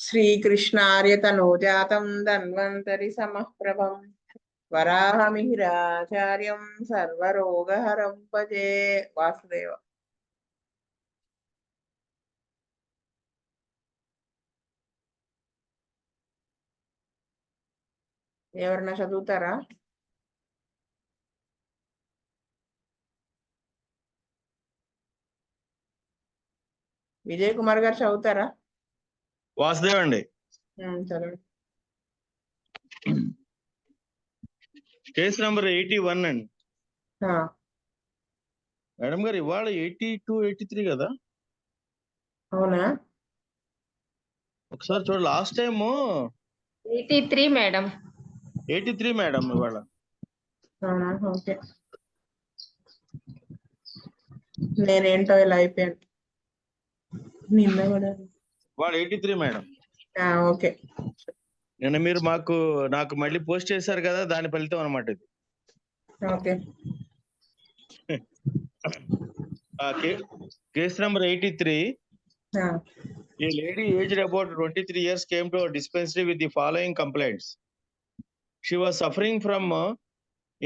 श्रीकृष्णार्यतनोजातं धन्वन्तरि समःप्रभं वराहमिहिराचार्यं सर्वरोगहरं भजे वासुदेव। ఎవరన్నా చదువుతారా? విజయ్ కుమార్ గారు చదువుతారా? వాసుదేవ్ అండి. చదవండి. కేసు నంబర్ 81 అండి. ఆ, మేడం గారు ఇవాళ 82, 83 కదా? అవునా? ఒకసారి చూడ, లాస్ట్ టైం 83 మేడం. 83 మేడం ఇవాళ. అవునా? ఓకే. నేనేంటో ఇలా అయిపోయాను నిన్న కూడా. ఇవాళ 83 మేడం. ఓకే. నిన్న మీరు నాకు మళ్ళీ పోస్ట్ చేశారు కదా, దాని ఫలితం అనమాట ఇది. ఓకే. Case number 83. ఆ, A lady aged about 23 years came to a dispensary with the following complaints. She was suffering from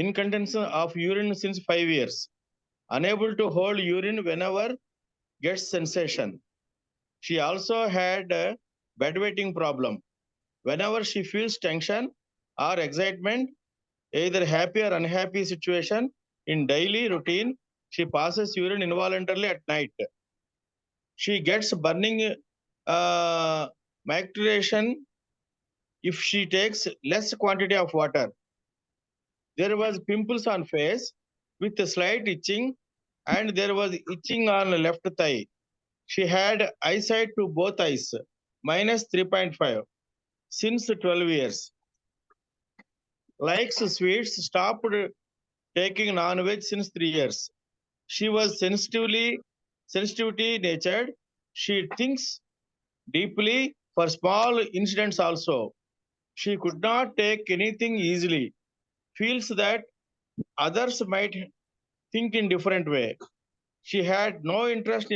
incontinence of urine since 5 years, unable to hold urine whenever gets sensation. She also had a bedwetting problem. Whenever she feels tension or excitement, either happy or unhappy situation in daily routine, she passes urine involuntarily at night. She gets burning micturition if she takes less quantity of water. There was pimples on face with a slight itching, and there was itching on left thigh. She had eyesight to both eyes, -3.5, since 12 years. Likes sweets, stopped taking non-veg since 3 years. She was sensitivity natured. She thinks deeply for small incidents also. She could not take anything easily. Feels that others might think in different way. She had no interest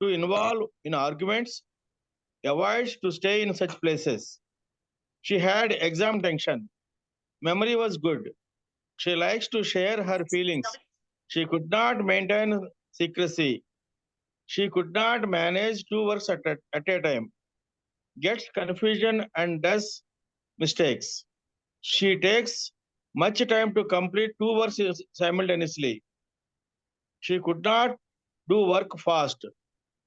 to involve in arguments, avoids to stay in such places. She had exam tension. Memory was good. She likes to share her feelings. She could not maintain secrecy. She could not manage 2 works at a time. Gets confusion and does mistakes. She takes much time to complete 2 works simultaneously. She could not do work fast.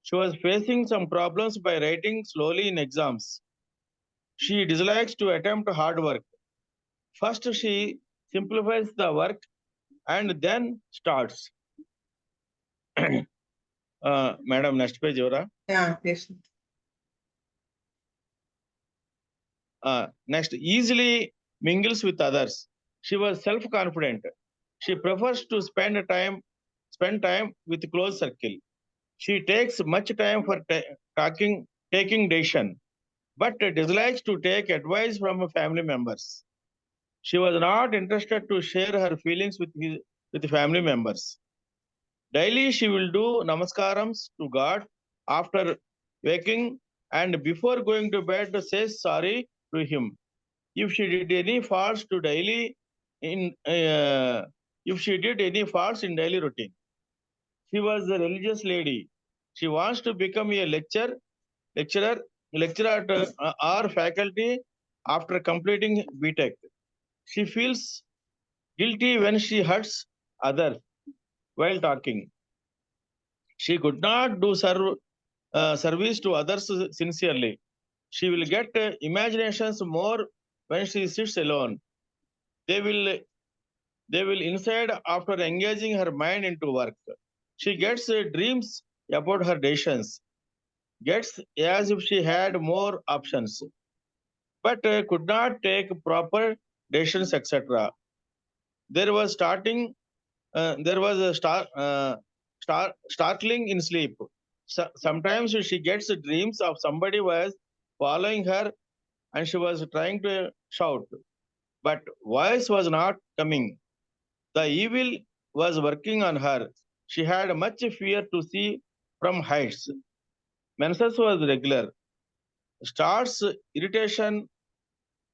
She was facing some problems by writing slowly in exams. She dislikes to attempt hard work. First, she simplifies the work and then starts. Madam, next page, Ora. yes. Next, easily mingles with others. She was self-confident. She prefers to spend time with close circle. She takes much time for taking decision, but dislikes to take advice from family members. She was not interested to share her feelings with family members. Daily she will do namaskarams to God after waking, and before going to bed says sorry to him. If she did any faults in daily routine. She was a religious lady. She wants to become a lecturer at our faculty after completing BTech. She feels guilty when she hurts others while talking. She could not do service to others sincerely. She will get imaginations more when she sits alone. They will inside after engaging her mind into work. She gets dreams about her decisions, gets as if she had more options, but could not take proper decisions, etc. There was startling in sleep. Sometimes she gets dreams of somebody was following her and she was trying to shout, but voice was not coming. The evil was working on her. She had much fear to see from heights. Menses was regular. starts irritation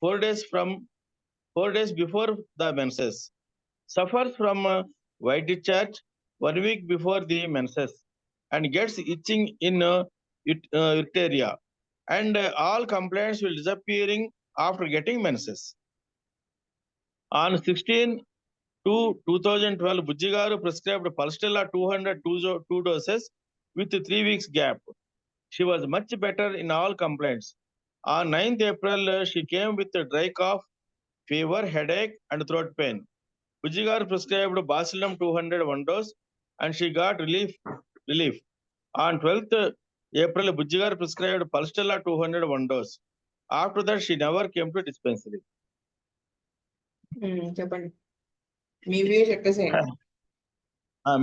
4 days before the menses, suffers from white discharge 1 week before the menses, and gets itching in urticaria, and all complaints will disappearing after getting menses. On 16/2/2012, Bujji garu prescribed Pulstella 200 2 doses with 3 weeks gap. She was much better in all complaints. On 9th April, she came with a dry cough, fever, headache, and throat pain. Bujji garu prescribed Bacillum 200 1 dose, and she got relief. On 12th April, Bujji garu prescribed Pulstella 200 1 dose. After that, she never came to dispensary. చెప్పండి మీ view చెప్పేసేయండి.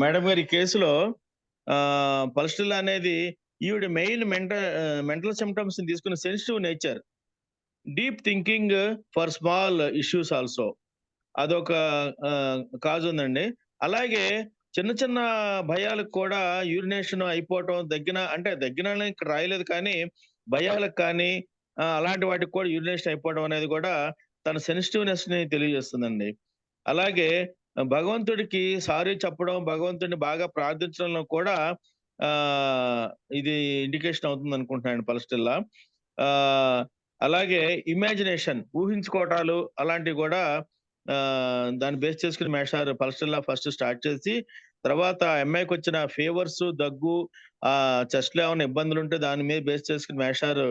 Madam గారి కేసులో పల్స్టిల్ అనేది ఈవిడ main mental symptoms తీసుకున్న sensitive nature, deep thinking for small issues also, అదొక cause ఉందండి. అలాగే చిన్న చిన్న భయాలకు కూడా యూరినేషన్ అయిపోవటం, దగ్గర ఇక్కడ రాయలేదు కానీ భయాలకు కానీ అలాంటి వాటికి కూడా యూరినేషన్ అయిపోవడం అనేది కూడా తన సెన్సిటివ్నెస్ ని తెలియజేస్తుందండి. అలాగే భగవంతుడికి సారీ చెప్పడం, భగవంతుడిని బాగా ప్రార్థించడంలో కూడా ఇది ఇండికేషన్ అవుతుంది అనుకుంటున్నాను పల్స్టిల్లా. అలాగే ఇమాజినేషన్, ఊహించుకోవటాలు అలాంటివి కూడా దాన్ని బేస్ చేసుకుని మేషారు పల్స్టిల్లా ఫస్ట్ స్టార్ట్ చేసి, తర్వాత అమ్మాయికి వచ్చిన ఫీవర్స్, దగ్గు, చెస్ట్ లో ఏమైనా ఇబ్బందులు ఉంటే దాని మీద బేస్ చేసుకుని మేషారు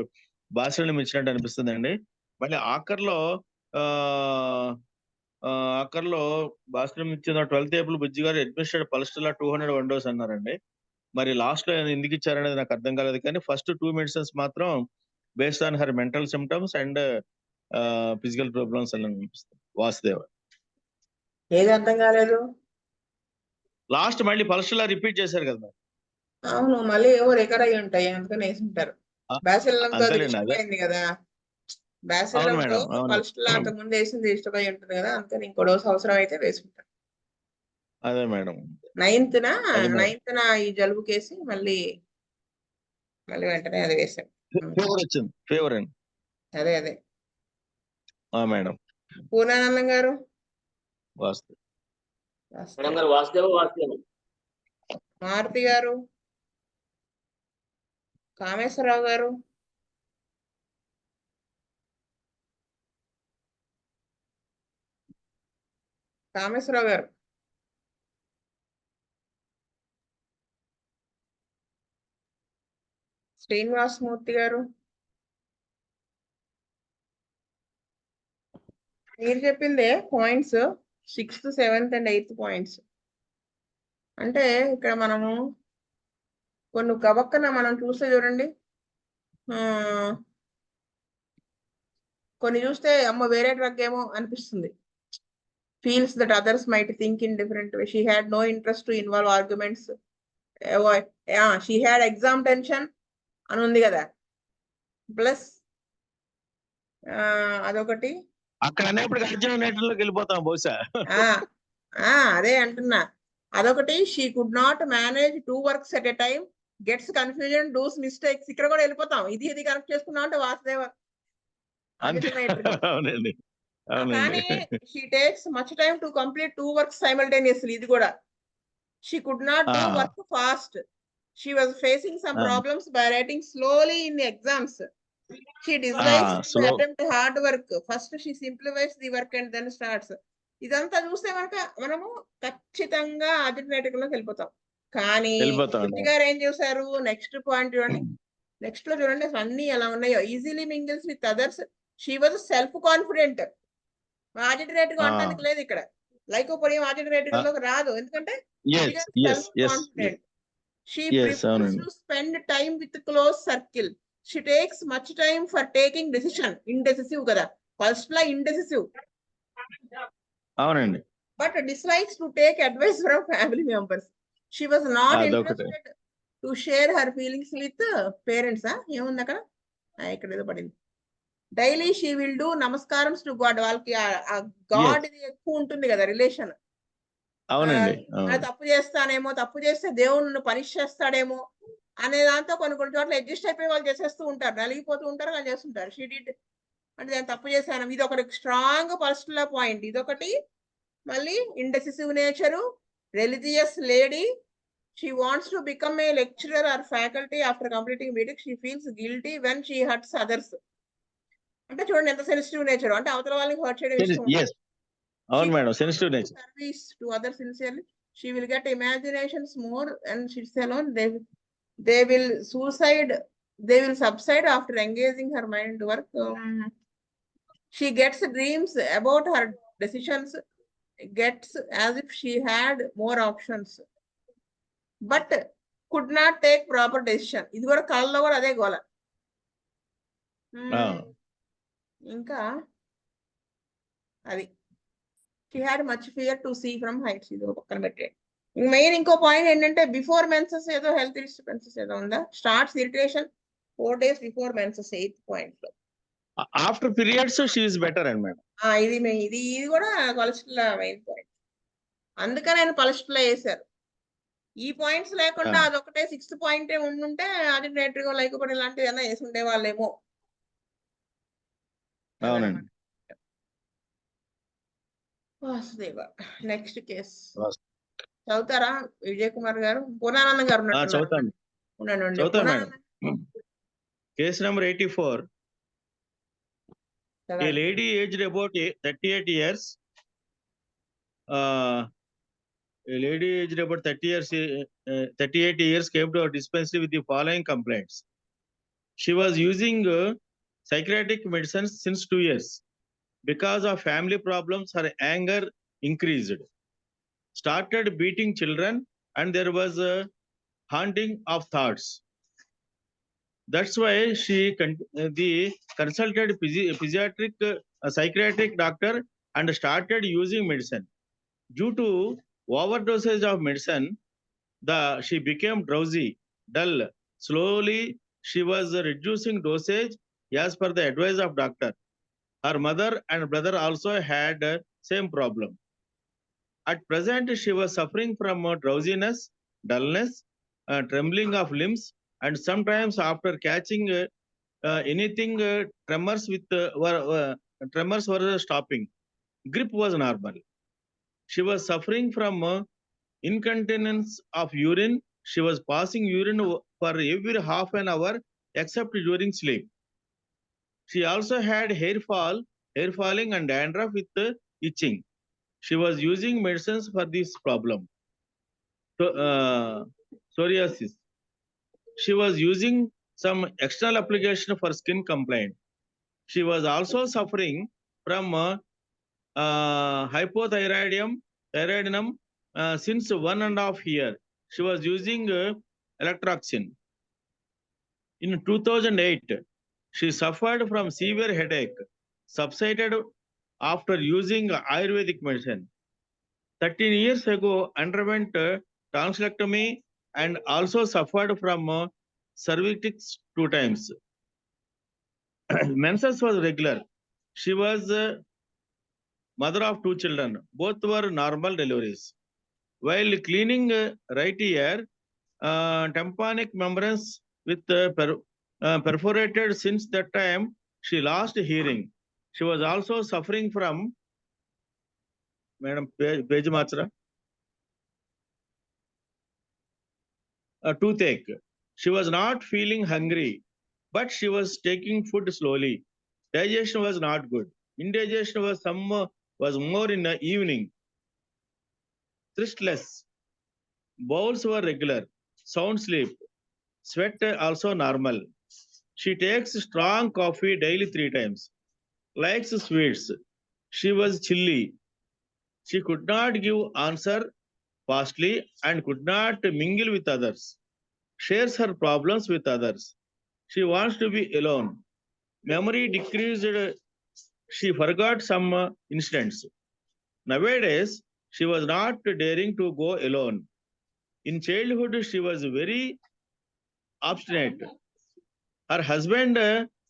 బాసిల్ని ఇచ్చినట్టు అనిపిస్తుందండి. మళ్ళీ ఆఖర్లో బాసిలం ఇచ్చిన 12th April బుజ్జి గారు అడ్మినిస్ట్రేట్ పల్స్టిల్లా 200 1 dose అన్నారండి. మరి లాస్ట్ లో ఎందుకు ఇచ్చారనేది నాకు అర్థం కాలేదు, కానీ ఫస్ట్ 2 మెడిసిన్స్ మాత్రం based on her mental symptoms and physical problems అని అనిపిస్తుంది. వాసుదేవ్ ఏది అర్థం కాలేదు? లాస్ట్ మళ్ళీ పల్స్టిల్లా రిపీట్ చేశారు కదా. అవును, మళ్ళీ ఏవో రికర్ అయ్యి ఉంటాయి, అందుకని వేసి ఉంటారు. బాసిల్లంతో అది ఇష్టమైంది కదా, బాసిల్లంతో పల్స్టిల్లా అంతకు ముందు వేసింది ఇష్టమై ఉంటుంది కదా, అందుకని ఇంకో డోస్ అవసరం అయితే వేసుకుంటారు. అదే మేడం, 9th ఈ జలుబు కేసి మళ్ళీ వెంటనే అది వేసాడు. ఫీవర్ వచ్చింది, ఫీవర్ అండి. అదే మేడం. పూర్ణానందం గారు, మారుతి గారు, కామేశ్వరరావు గారు, శ్రీనివాసమూర్తి గారు, మీరు చెప్పిందే points 6th, 7th and 8th points. అంటే ఇక్కడ మనము కొన్ని గబక్కన మనం చూస్తే చూడండి, కొన్ని చూస్తే అమ్మ వేరే డ్రగ్ ఏమో అనిపిస్తుంది. feels that others might think in different way. She had no interest to involve arguments. She had exam tension అని ఉంది కదా, ప్లస్ అదొకటి. అక్కడ అనేప్పుడు అర్జునులోకి వెళ్ళిపోతాం బహుశా. అదే అంటున్నా, అదొకటి. She could not manage 2 works at a time, gets confusion, does mistakes. ఇక్కడ కూడా వెళ్ళిపోతాం, ఇది కనెక్ట్ చేసుకున్నాం అంటే వాసుదేవ. కానీ she takes much time to complete 2 works simultaneously. ఇది కూడా she could not do work fast. She was facing some problems by writing slowly in the exams. She dislikes to attempt hard work. First she simplifies the work and then starts. ఇదంతా చూస్తే మనము ఖచ్చితంగా alternative లోకి వెళ్ళిపోతాం. కానీ బుజ్జి గారు ఏం చేశారు, నెక్స్ట్ పాయింట్ చూడండి, నెక్స్ట్ లో చూడండి అసలు అన్ని ఎలా ఉన్నాయో. Easily mingles with others. She was self confident. Alternative అంటానికి లేదు ఇక్కడ, లైకోపోడియం ఆల్టర్నేటివ్ లోకి రాదు, ఎందుకంటే self confident. She prefers to spend time with close circle. She takes much time for taking decision. Indecisive kada, first la indecisive. Avunandi. But dislikes to take advice from family members. She was not interested to share her feelings with parents. ఏముంది అక్కడ, ఇక్కడ ఏదో పడింది. Daily she will do నమస్కారమ్స్ to god. వాళ్ళకి god ఎక్కువ ఉంటుంది కదా రిలేషన్. అవునండి, తప్పు చేస్తానేమో, తప్పు చేస్తే దేవుడు నన్ను పనిష్ చేస్తాడేమో అనే దాంతో కొన్ని కొన్ని చోట్ల అడ్జస్ట్ అయిపోయి వాళ్ళు చేసేస్తూ ఉంటారు, నలిగిపోతూ ఉంటారు, వాళ్ళు చేస్తుంటారు. షీ డిడ్ అంటే నేను తప్పు చేశాను. ఇది ఒకటి స్ట్రాంగ్ పర్సనల్ పాయింట్. ఇదొకటి. మళ్ళీ indecisive nature, religious lady. She wants to become a lecturer or faculty after completing BTech. She feels guilty when she hurts others. అంటే చూడండి ఎంత సెన్సిటివ్ నేచర్. అంటే అవతల వాళ్ళని హర్ట్ చేయడం ఇష్టం ఉండదు. Yes. అవును madam, sensitive nature. Service to others sincerely. She will get imaginations more and she's alone. They will suicide. They will subside after engaging her mind to work. She gets dreams about her decisions. Gets as if she had more options. But could not take proper decision. ఇది కూడా కళ్ళలో కూడా అదే గోల. ఇంకా అది she had much fear to see from heights. ఇది పక్కన పెట్టే. మెయిన్ ఇంకో పాయింట్ ఏంటంటే బిఫోర్ మెన్సెస్ ఏదో హెల్త్ డిస్టర్బెన్సెస్ ఏదో ఉందా. Starts irritation 4 days before menses 8th point లో. After periods she is better and madam. ఇది కూడా కొలెస్ట్రాల్ మెయిన్ పాయింట్. అందుకని ఆయన కొలెస్ట్రాల్ వేశారు. ఈ పాయింట్స్ లేకుండా అదొకటే 6th పాయింట్ ఉండుంటే అది నేట్రిగో లైకోపెన్ ఇలాంటివి ఏమైనా వేసి ఉండే వాళ్ళేమో. అవునండి. వాసుదేవ నెక్స్ట్ కేస్ చదువుతారా విజయ్ కుమార్ గారు? పూర్ణానందం గారు చదువుతాను. Case number 84. A lady aged about 38 years. A lady aged about 38 years came to our dispensary with the following complaints. She was using psychiatric medicines since 2 years. Because of family problems, her anger increased. Started beating children and there was a haunting of thoughts. That's why she consulted psychiatric doctor and started using medicine. Due to overdosage of medicine, she became drowsy, dull. Slowly, she was reducing dosage as per the advice of doctor. Her mother and brother also had same problem. At present, she was suffering from drowsiness, dullness, trembling of limbs, and sometimes after catching anything, tremors were stopping. Grip was normal. She was suffering from incontinence of urine. She was passing urine for every half an hour except during sleep. She also had hair falling and dandruff with itching. She was using medicines for this problem. Psoriasis. She was using some external application for skin complaint. She was also suffering from hypothyroidism since 1.5 years. She was using electroxin. In 2008, she suffered from severe headache, subsided after using Ayurvedic medicine. 13 years ago, underwent tonsillectomy and also suffered from cervix 2 times. Menses was regular. She was mother of 2 children. Both were normal deliveries. While cleaning right ear, tympanic membranes with perforated. Since that time, she lost hearing. She was also suffering from, Madam, page machra, a toothache. She was not feeling hungry, but she was taking food slowly. Digestion was not good. Indigestion was more in the evening. Thrustless. Bowels were regular. Sound sleep. Sweat also normal. She takes strong coffee daily 3 times. Likes sweets. She was chilly. She could not give answer fastly and could not mingle with others. Shares her problems with others. She wants to be alone. Memory decreased. She forgot some incidents. Nowadays, she was not daring to go alone. In childhood, she was very obstinate. Her husband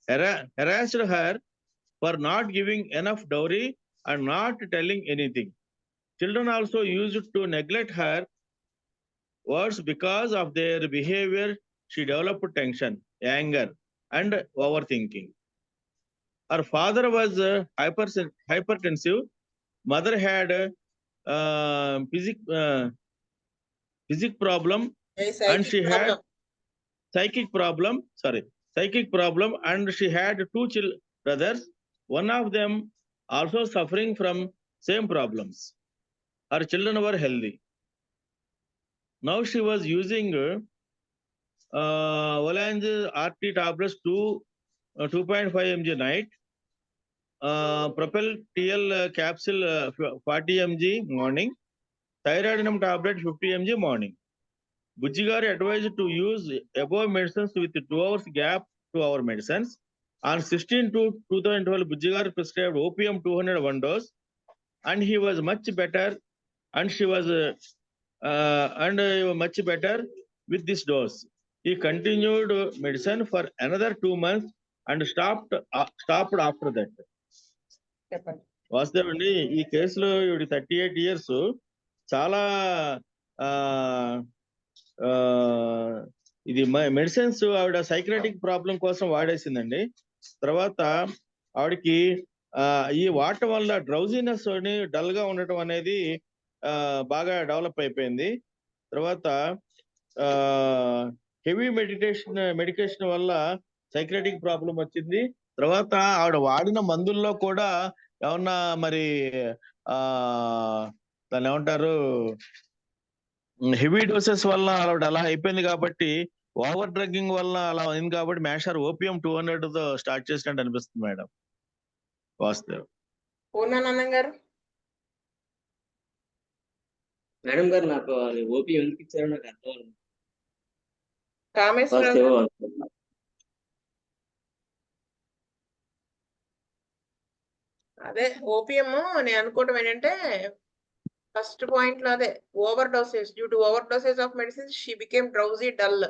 harassed her for not giving enough dowry and not telling anything. Children also used to neglect her words because of their behavior. she developed tension, anger, and overthinking. Her father was hypertensive. Mother had physic problem, and she had psychic problem, and she had two brothers. One of them also suffering from same problems. Her children were healthy. Now she was using Olange RT tablets 2.5 mg night, Propel TL capsule 40 mg morning, thyroidinum tablet 50 mg morning. Bujjigaru advised to use above medicines with 2 hours gap to our medicines. On 16 to 2012, Bujjigaru prescribed opium 201 dose, and he was much better, and she was much better with this dose. He continued medicine for another 2 months and stopped after that. చెప్పండి. వాస్తవండి ఈ కేసులో ఇవి 38 years చాలా ఇది medicines ఆవిడ psychiatric problem కోసం వాడేసిందండి. తర్వాత ఆవిడకి ఈ వాడటం వల్ల డ్రౌజినెస్ అని డల్ గా ఉండటం అనేది బాగా డెవలప్ అయిపోయింది. తర్వాత హెవీ మెడికేషన్ వల్ల సైక్రాటిక్ ప్రాబ్లం వచ్చింది. తర్వాత ఆవిడ వాడిన మందుల్లో కూడా ఏమన్నా మరి దాన్ని ఏమంటారు హెవీ డోసెస్ వల్ల ఆవిడ అలా అయిపోయింది కాబట్టి, ఓవర్ డ్రగ్గింగ్ వల్ల అలా అయింది కాబట్టి మేషర్ ఓపియం 200 తో స్టార్ట్ చేసినట్టు అనిపిస్తుంది మేడం. వాస్తవం. మేడం గారు నాకు అది ఓపీ ఎందుకు ఇచ్చారో నాకు అర్థం అవ్వలేదు. అదే ఓపియం నేను అనుకోవటం ఏంటంటే ఫస్ట్ పాయింట్ లో అదే over dosage due to over dosage of medicines she became drowsy dull.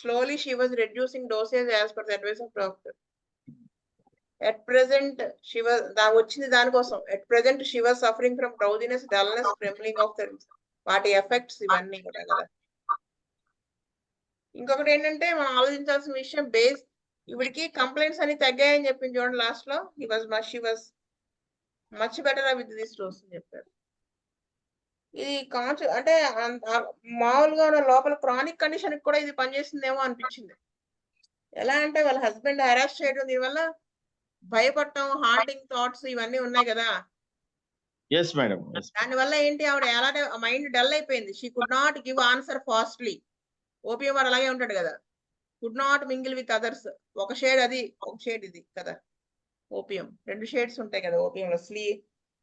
Slowly she was reducing dosage as per the advice of doctor. At present, she was వచ్చింది దానికోసం. At present, she was suffering from drowsiness, dullness, trembling of the వాటి effects ఇవన్నీ కూడా కదా. ఇంకొకటి ఏంటంటే మనం ఆలోచించాల్సిన విషయం బేస్ ఇవిడికి కంప్లైంట్స్ అన్ని తగ్గాయని చెప్పింది చూడండి లాస్ట్ లో. She was much better with this dose అని చెప్పారు. ఇది అంటే మామూలుగా లోపల క్రానిక్ కండిషన్ కూడా ఇది పనిచేస్తుందేమో అనిపించింది. ఎలా అంటే వాళ్ళ హస్బెండ్ హెరాస్ చేయడం, దీనివల్ల భయపడటం, హాంటింగ్ థాట్స్ ఇవన్నీ ఉన్నాయి కదా. దానివల్ల ఏంటి ఆవిడ ఎలా మైండ్ డల్ అయిపోయింది. She could not give answer fastly. Opium వాడు అలాగే ఉంటాడు కదా, could not mingle with others. ఒక షేడ్ అది, ఒక షేడ్ ఇది కదా. ఓపియం 2 షేడ్స్ ఉంటాయి కదా ఓపియంలో,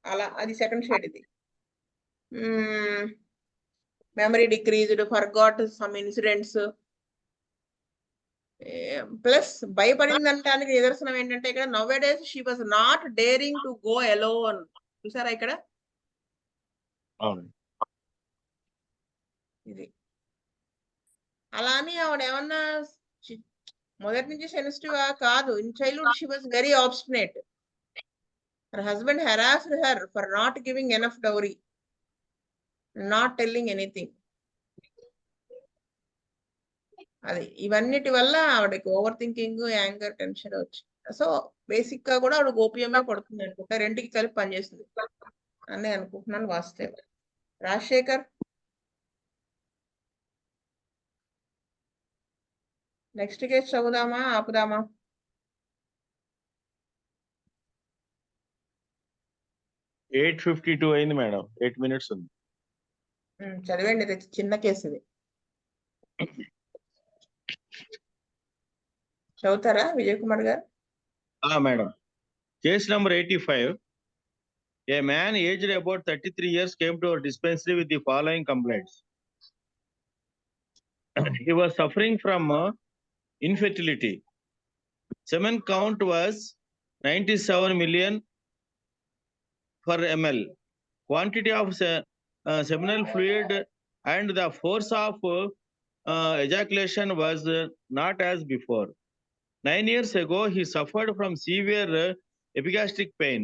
అలా అది సెకండ్ షేడ్ ఇది. Memory decreased, forgot some incidents. Plus భయపడిందంటానికి నిదర్శనం ఏంటంటే ఇక్కడ nowadays she was not daring to go alone. చూసారా ఇక్కడ ఇది. అలానే ఆవిడ ఏమన్నా మొదటి నుంచి సెన్సిటివ్ కాదు. In childhood she was very obstinate. Her husband harassed her for not giving enough dowry, not telling anything. అది ఇవన్నిటి వల్ల ఆవిడకి ఓవర్ థింకింగ్, యాంగర్, టెన్షన్ వచ్చింది. సో బేసిక్ గా కూడా ఆవిడకి ఓపియమే పడుతుంది అనుకుంటా. రెండుకి కలిపి పనిచేస్తుంది అని అనుకుంటున్నాను. వాస్తవం. రాజశేఖర్, నెక్స్ట్ కేసు చదువుదామా ఆపుదామా? ఎయిట్ 52 అయింది మేడం. 8 minutes ఉంది. చదివండి, చిన్న కేసు ఇది. చదువుతారా విజయ్ కుమార్ గారు? Madam, case number 85. A man aged about 33 years came to our dispensary with the following complaints. He was suffering from infertility. Semen count was 97 million per ml. Quantity of seminal fluid and the force of ejaculation was not as before. 9 years ago, he suffered from severe epigastric pain,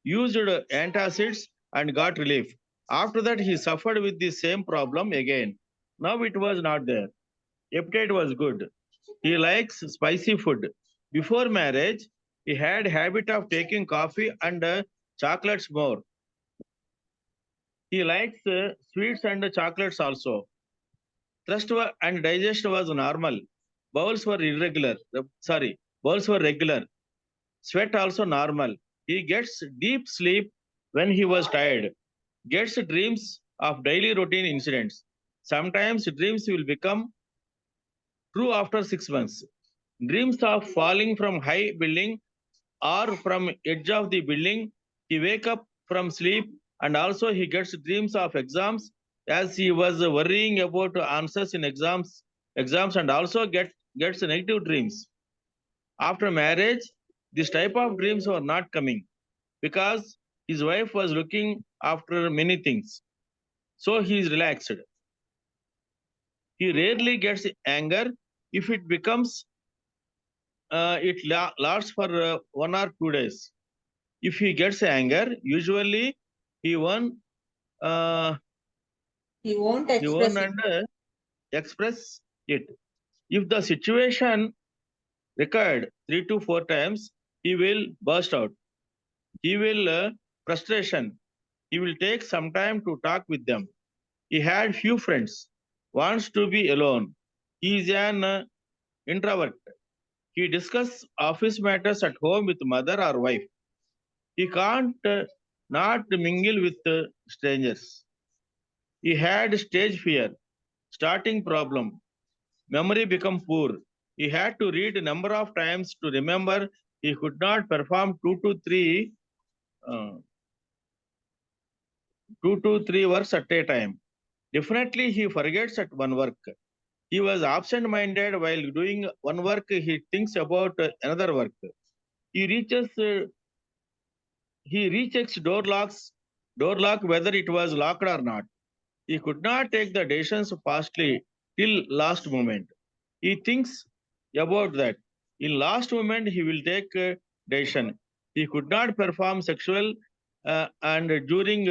used antacids and got relief. After that, he suffered with the same problem again. Now it was not there. Appetite was good. He likes spicy food. Before marriage, he had habit of taking coffee and chocolates more. He likes sweets and chocolates also. And digestion was normal. Bowels were irregular. Bowels were regular. Sweat also normal. He gets deep sleep when he was tired. Gets dreams of daily routine incidents. Sometimes dreams will become true after 6 months. Dreams of falling from high building or from edge of the building. He wake up from sleep and also he gets dreams of exams as he was worrying about answers in exams and also gets negative dreams. After marriage, this type of dreams were not coming because his wife was looking after many things. So he is relaxed. He rarely gets anger. If it becomes, it lasts for 1 or 2 days. If he gets anger, usually he won't He won't he express won't it. and express it. If the situation recurred 3 to 4 times, he will burst out. He will frustration. He will take some time to talk with them. He had few friends. Wants to be alone. He is an introvert. He discuss office matters at home with mother or wife. He can't not mingle with strangers. He had stage fear, starting problem. Memory become poor. He had to read a number of times to remember. He could not perform 2 to 3 works at a time. Definitely he forgets at one work. He was absent-minded while doing one work. He thinks about another work. He rechecks door lock whether it was locked or not. He could not take the decisions fastly till last moment. He thinks about that. In last moment, he will take decision. He could not perform sexual and during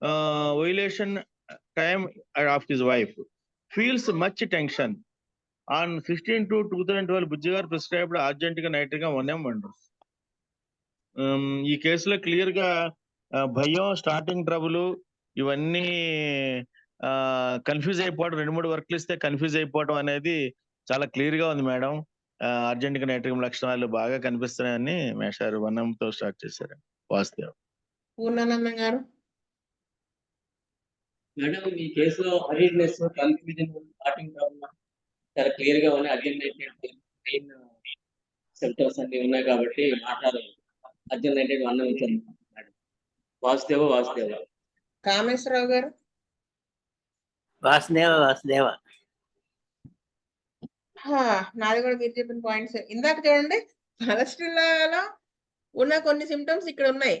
violation time of his wife. Feels much tension. On 16/2/2012, Bujji garu prescribed Argentica nitrica 1 mg. ఈ కేసులో clear గా భయం, starting trouble ఇవన్నీ confuse అయిపోవడం, 2-3 వర్క్లు ఇస్తే confuse అయిపోవడం అనేది చాలా క్లియర్ గా ఉంది మేడం. అర్జెంటిక్ నైట్రియం లక్షణాలు బాగా కనిపిస్తున్నాయని మేషారు 1 mg తో స్టార్ట్ చేశారు. వాస్తవం. పూర్ణానందం గారు. మేడం ఈ కేసులో హరీడ్నెస్, కన్ఫ్యూజన్, స్టార్టింగ్ ట్రబుల్ చాలా క్లియర్ గా ఉన్నాయి. అర్జెంటైటిస్ మెయిన్ సిమ్టమ్స్ అన్ని ఉన్నాయి కాబట్టి మాట్లాడాలి. అర్జెంటైటిస్ 1 mg ఇచ్చాను మేడం. వాసుదేవ. కామేశ్వరరావు గారు. వాసుదేవ. నాది కూడా మీరు చెప్పిన పాయింట్స్. ఇందాక చూడండి, పలస్టిల్లాలో ఉన్న కొన్ని సిమ్టమ్స్ ఇక్కడ ఉన్నాయి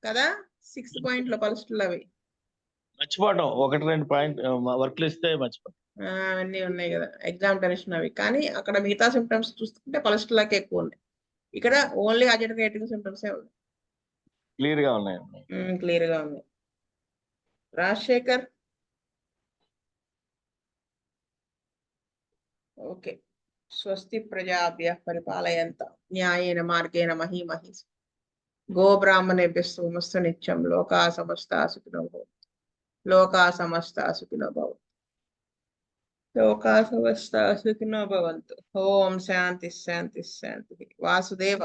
కదా. 6th పాయింట్ లో పలస్టిల్లావి మర్చిపోవడం, 1-2 పాయింట్ వర్క్లు ఇస్తే మర్చిపోవడం అవన్నీ ఉన్నాయి కదా, ఎగ్జామ్ టెన్షన్ అవి. కానీ అక్కడ మిగతా సిమ్టమ్స్ చూస్తుంటే పలస్టిల్లాకి ఎక్కువ ఉన్నాయి. ఇక్కడ ఓన్లీ అజెంటిక్ సిమ్టమ్సే ఉన్నాయి. క్లియర్ గా ఉన్నాయి. క్లియర్ గా ఉన్నాయి. రాజశేఖర్. ఓకే. స్వస్తి ప్రజాభ్య పరిపాలయంత న్యాయేన మార్గేణ మహీమహీ గోబ్రాహ్మణేభ్యः సోమస్తు నిత్యం లోకా సమస్తా సుఖినో భవంతు. లోకా సమస్తా సుఖినో భవంతు. లోకా సమస్తా సుఖినో భవంతు. ఓం శాంతి శాంతి శాంతి. వాసుదేవ.